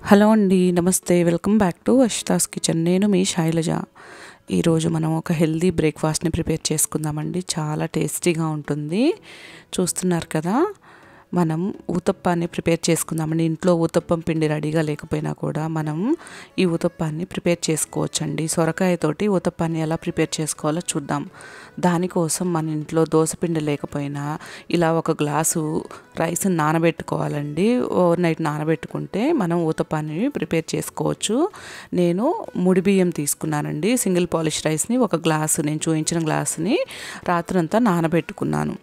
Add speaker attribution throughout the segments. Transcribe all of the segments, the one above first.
Speaker 1: Hello అండి, నమస్తే. Welcome back to Ashita's kitchen. నేను మీ శైలజ. ఈరోజు మనం ఒక హెల్దీ బ్రేక్ఫాస్ట్ని ప్రిపేర్ చేసుకుందామండి. చాలా టేస్టీగా ఉంటుంది. చూస్తున్నారు కదా, మనం ఊతప్పాన్ని ప్రిపేర్ చేసుకుందామండి. ఇంట్లో ఊతప్పం పిండి రెడీగా లేకపోయినా కూడా మనం ఈ ఊతప్పాన్ని ప్రిపేర్ చేసుకోవచ్చండి. సొరకాయతోటి ఊతప్పాన్ని ఎలా ప్రిపేర్ చేసుకోవాలో చూద్దాం. దానికోసం మన ఇంట్లో దోసపిండి లేకపోయినా ఇలా ఒక గ్లాసు రైస్ని నానబెట్టుకోవాలండి. ఓవర్ నైట్ నానబెట్టుకుంటే మనం ఊతప్పాన్ని ప్రిపేర్ చేసుకోవచ్చు. నేను ముడి బియ్యం తీసుకున్నానండి. సింగిల్ పాలిష్ రైస్ని ఒక గ్లాసు, నేను చూపించిన గ్లాసుని రాత్రంతా నానబెట్టుకున్నాను.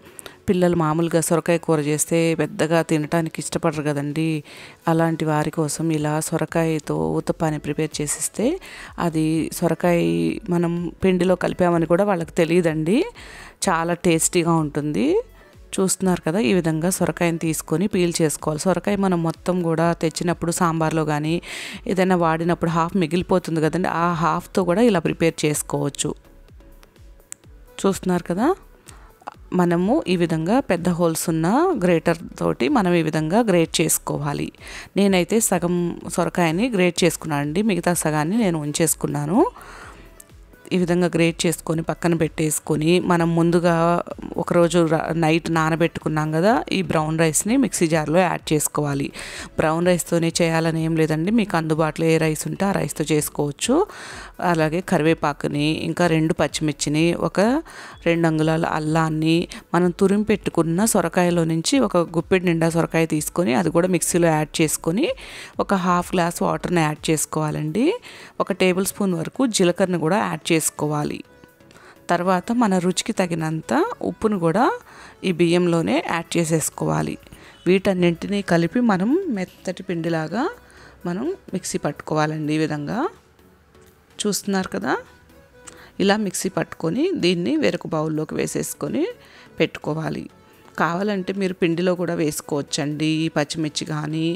Speaker 1: పిల్లలు మామూలుగా సొరకాయ కూర చేస్తే పెద్దగా తినడానికి ఇష్టపడరు కదండి. అలాంటి వారి కోసం ఇలా సొరకాయతో ఊతప్పాన్ని ప్రిపేర్ చేసిస్తే అది సొరకాయ మనం పిండిలో కలిపామని కూడా వాళ్ళకి తెలియదండి. చాలా టేస్టీగా ఉంటుంది. చూస్తున్నారు కదా, ఈ విధంగా సొరకాయని తీసుకొని పీల్ చేసుకోవాలి. సొరకాయ మనం మొత్తం కూడా తెచ్చినప్పుడు సాంబార్లో కానీ ఏదైనా వాడినప్పుడు హాఫ్ మిగిలిపోతుంది కదండి. ఆ హాఫ్తో కూడా ఇలా ప్రిపేర్ చేసుకోవచ్చు. చూస్తున్నారు కదా, మనము ఈ విధంగా పెద్ద హోల్స్ ఉన్న గ్రేటర్ తోటి మనం ఈ విధంగా గ్రేట్ చేసుకోవాలి. నేనైతే సగం సొరకాయని గ్రేట్ చేసుకున్నాను అండి. మిగతా సగాన్ని నేను ఉంచేసుకున్నాను. ఈ విధంగా గ్రేట్ చేసుకొని పక్కన పెట్టేసుకొని మనం ముందుగా ఒకరోజు నైట్ నానబెట్టుకున్నాం కదా, ఈ బ్రౌన్ రైస్ని మిక్సీ జార్లో యాడ్ చేసుకోవాలి. బ్రౌన్ రైస్తోనే చేయాలని ఏం లేదండి, మీకు అందుబాటులో ఏ రైస్ ఉంటే ఆ రైస్తో చేసుకోవచ్చు. అలాగే కరివేపాకుని, ఇంకా 2 పచ్చిమిర్చిని, ఒక 2 అంగుళాల అల్లాన్ని, మనం తురిమి పెట్టుకున్న సొరకాయలో నుంచి ఒక గుప్పెడి నిండా సొరకాయ తీసుకొని అది కూడా మిక్సీలో యాడ్ చేసుకొని ఒక హాఫ్ గ్లాస్ వాటర్ని యాడ్ చేసుకోవాలండి. 1 టేబుల్ స్పూన్ వరకు జీలకర్రని కూడా యాడ్ చేసుకోవాలి. తర్వాత మన రుచికి తగినంత ఉప్పును కూడా ఈ బియ్యంలోనే యాడ్ చేసేసుకోవాలి. వీటన్నింటినీ కలిపి మనం మెత్తటి పిండిలాగా మనం మిక్సీ పట్టుకోవాలండి. ఈ విధంగా చూస్తున్నారు కదా, ఇలా మిక్సీ పట్టుకొని దీన్ని వేరొక బౌల్లోకి వేసేసుకొని పెట్టుకోవాలి. కావాలంటే మీరు పిండిలో కూడా వేసుకోవచ్చండి. పచ్చిమిర్చి కానీ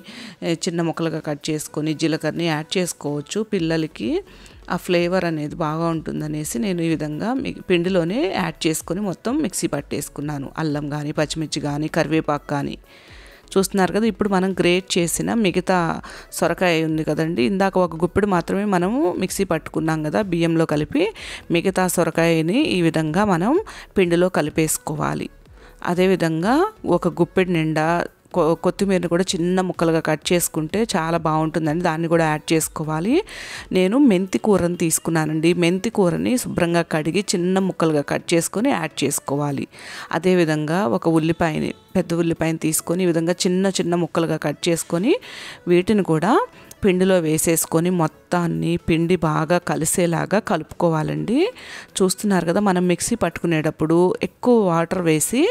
Speaker 1: చిన్న ముక్కలుగా కట్ చేసుకొని జీలకర్రని యాడ్ చేసుకోవచ్చు. పిల్లలకి ఆ ఫ్లేవర్ అనేది బాగా ఉంటుందనేసి నేను ఈ విధంగా పిండిలోనే యాడ్ చేసుకొని మొత్తం మిక్సీ పట్టేసుకున్నాను. అల్లం కానీ, పచ్చిమిర్చి కానీ, కరివేపాకు కానీ. చూస్తున్నారు కదా, ఇప్పుడు మనం గ్రేట్ చేసిన మిగతా సొరకాయ ఉంది కదండి, ఇందాక ఒక గుప్పెడు మాత్రమే మనము మిక్సీ పట్టుకున్నాం కదా బియ్యంలో కలిపి. మిగతా సొరకాయని ఈ విధంగా మనం పిండిలో కలిపేసుకోవాలి. అదేవిధంగా ఒక గుప్పెడు నిండా కొత్తిమీరని కూడా చిన్న ముక్కలుగా కట్ చేసుకుంటే చాలా బాగుంటుందండి. దాన్ని కూడా యాడ్ చేసుకోవాలి. నేను మెంతి కూరని తీసుకున్నానండి. మెంతి కూరని శుభ్రంగా కడిగి చిన్న ముక్కలుగా కట్ చేసుకొని యాడ్ చేసుకోవాలి. అదేవిధంగా ఒక ఉల్లిపాయని, పెద్ద ఉల్లిపాయని తీసుకొని ఈ విధంగా చిన్న చిన్న ముక్కలుగా కట్ చేసుకొని వీటిని కూడా పిండిలో వేసేసుకొని మొత్తాన్ని పిండి బాగా కలిసేలాగా కలుపుకోవాలండి. చూస్తున్నారు కదా, మనం మిక్సీ పట్టుకునేటప్పుడు ఎక్కువ వాటర్ వేసి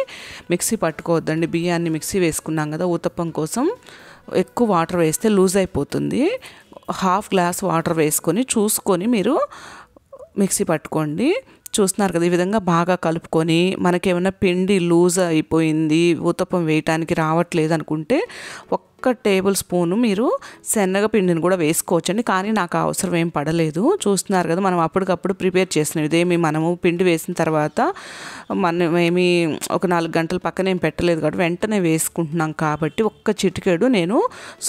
Speaker 1: మిక్సీ పట్టుకోవద్దండి. బియ్యాన్ని మిక్సీ వేసుకున్నాం కదా ఊతప్పం కోసం, ఎక్కువ వాటర్ వేస్తే లూజ్ అయిపోతుంది. హాఫ్ గ్లాస్ వాటర్ వేసుకొని చూసుకొని మీరు మిక్సీ పట్టుకోండి. చూస్తున్నారు కదా, ఈ విధంగా బాగా కలుపుకొని మనకేమైనా పిండి లూజ్ అయిపోయింది, ఊతప్పం వేయటానికి రావట్లేదు అనుకుంటే 1 టేబుల్ స్పూను మీరు శనగపిండిని కూడా వేసుకోవచ్చండి. కానీ నాకు అవసరం ఏం పడలేదు. చూస్తున్నారు కదా, మనం అప్పటికప్పుడు ప్రిపేర్ చేసినాం. ఇదేమి మనము పిండి వేసిన తర్వాత మనం ఏమి ఒక 4 గంటల పక్కన ఏం పెట్టలేదు కాబట్టి వెంటనే వేసుకుంటున్నాం కాబట్టి 1 చిటికెడు నేను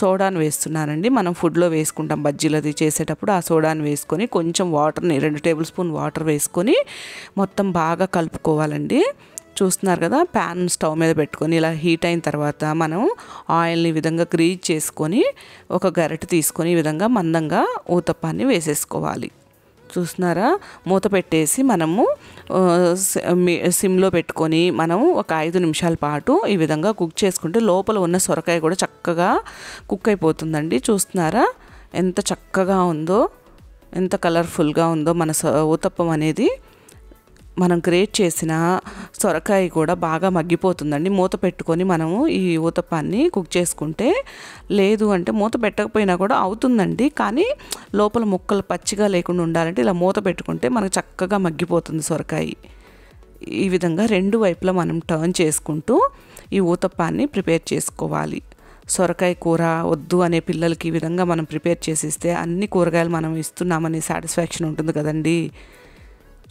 Speaker 1: సోడాను వేస్తున్నానండి. మనం ఫుడ్లో వేసుకుంటాం బజ్జీలది చేసేటప్పుడు ఆ సోడాను వేసుకొని కొంచెం వాటర్ని 2 టేబుల్ స్పూన్ వాటర్ వేసుకొని మొత్తం బాగా కలుపుకోవాలండి. చూస్తున్నారు కదా, ప్యాన్ స్టవ్ మీద పెట్టుకొని ఇలా హీట్ అయిన తర్వాత మనం ఆయిల్ని ఈ విధంగా గ్రీజ్ చేసుకొని ఒక గరిటె తీసుకొని ఈ విధంగా మందంగా ఊతప్పాన్ని వేసేసుకోవాలి. చూస్తున్నారా, మూత పెట్టేసి మనము సిమ్లో పెట్టుకొని మనం ఒక 5 నిమిషాల పాటు ఈ విధంగా కుక్ చేసుకుంటే లోపల ఉన్న సొరకాయ కూడా చక్కగా కుక్ అయిపోతుందండి. చూస్తున్నారా ఎంత చక్కగా ఉందో, ఎంత కలర్ఫుల్గా ఉందో మన ఊతప్పం అనేది. మనం గ్రేట్ చేసిన సొరకాయ కూడా బాగా మగ్గిపోతుందండి. మూత పెట్టుకొని మనము ఈ ఊతప్పాన్ని కుక్ చేసుకుంటే, లేదు అంటే మూత పెట్టకపోయినా కూడా అవుతుందండి. కానీ లోపల ముక్కలు పచ్చిగా లేకుండా ఉండాలంటే ఇలా మూత పెట్టుకుంటే మనకు చక్కగా మగ్గిపోతుంది సొరకాయ. ఈ విధంగా 2 వైపులా మనం టర్న్ చేసుకుంటూ ఈ ఊతప్పాన్ని ప్రిపేర్ చేసుకోవాలి. సొరకాయ కూర వద్దు అనే పిల్లలకి ఈ విధంగా మనం ప్రిపేర్ చేసిస్తే అన్ని కూరగాయలు మనం ఇస్తున్నామనే సాటిస్ఫాక్షన్ ఉంటుంది కదండి.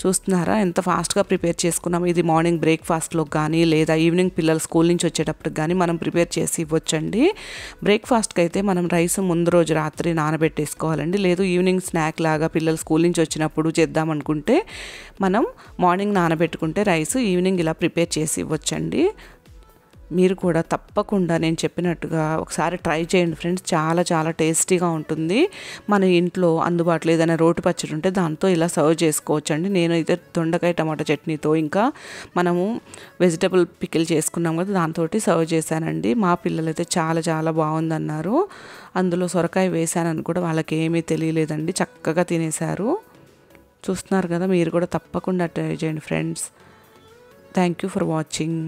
Speaker 1: చూస్తున్నారా ఎంత ఫాస్ట్గా ప్రిపేర్ చేసుకున్నాము. ఇది మార్నింగ్ బ్రేక్ఫాస్ట్లో కానీ లేదా ఈవినింగ్ పిల్లలు స్కూల్ నుంచి వచ్చేటప్పటికి కానీ మనం ప్రిపేర్ చేసి ఇవ్వచ్చండి. బ్రేక్ఫాస్ట్కి అయితే మనం రైస్ ముందు రోజు రాత్రి నానబెట్టేసుకోవాలండి. లేదు ఈవినింగ్ స్నాక్ లాగా పిల్లలు స్కూల్ నుంచి వచ్చినప్పుడు చేద్దామనుకుంటే మనం మార్నింగ్ నానబెట్టుకుంటే రైస్ ఈవినింగ్ ఇలా ప్రిపేర్ చేసి ఇవ్వచ్చండి. మీరు కూడా తప్పకుండా నేను చెప్పినట్టుగా ఒకసారి ట్రై చేయండి ఫ్రెండ్స్. చాలా చాలా టేస్టీగా ఉంటుంది. మన ఇంట్లో అందుబాటులో ఏదైనా రోటి పచ్చడి ఉంటే దాంతో ఇలా సర్వ్ చేసుకోవచ్చండి. నేనైతే దొండకాయ టమాటా చట్నీతో ఇంకా మనము వెజిటబుల్ పికిల్ చేసుకున్నాం కదా దాంతో సర్వ్ చేశానండి. మా పిల్లలైతే చాలా చాలా బాగుందన్నారు. అందులో సొరకాయ వేసానని కూడా వాళ్ళకి ఏమీ తెలియలేదండి, చక్కగా తినేశారు. చూస్తున్నారు కదా, మీరు కూడా తప్పకుండా ట్రై చేయండి friends. Thank you for watching.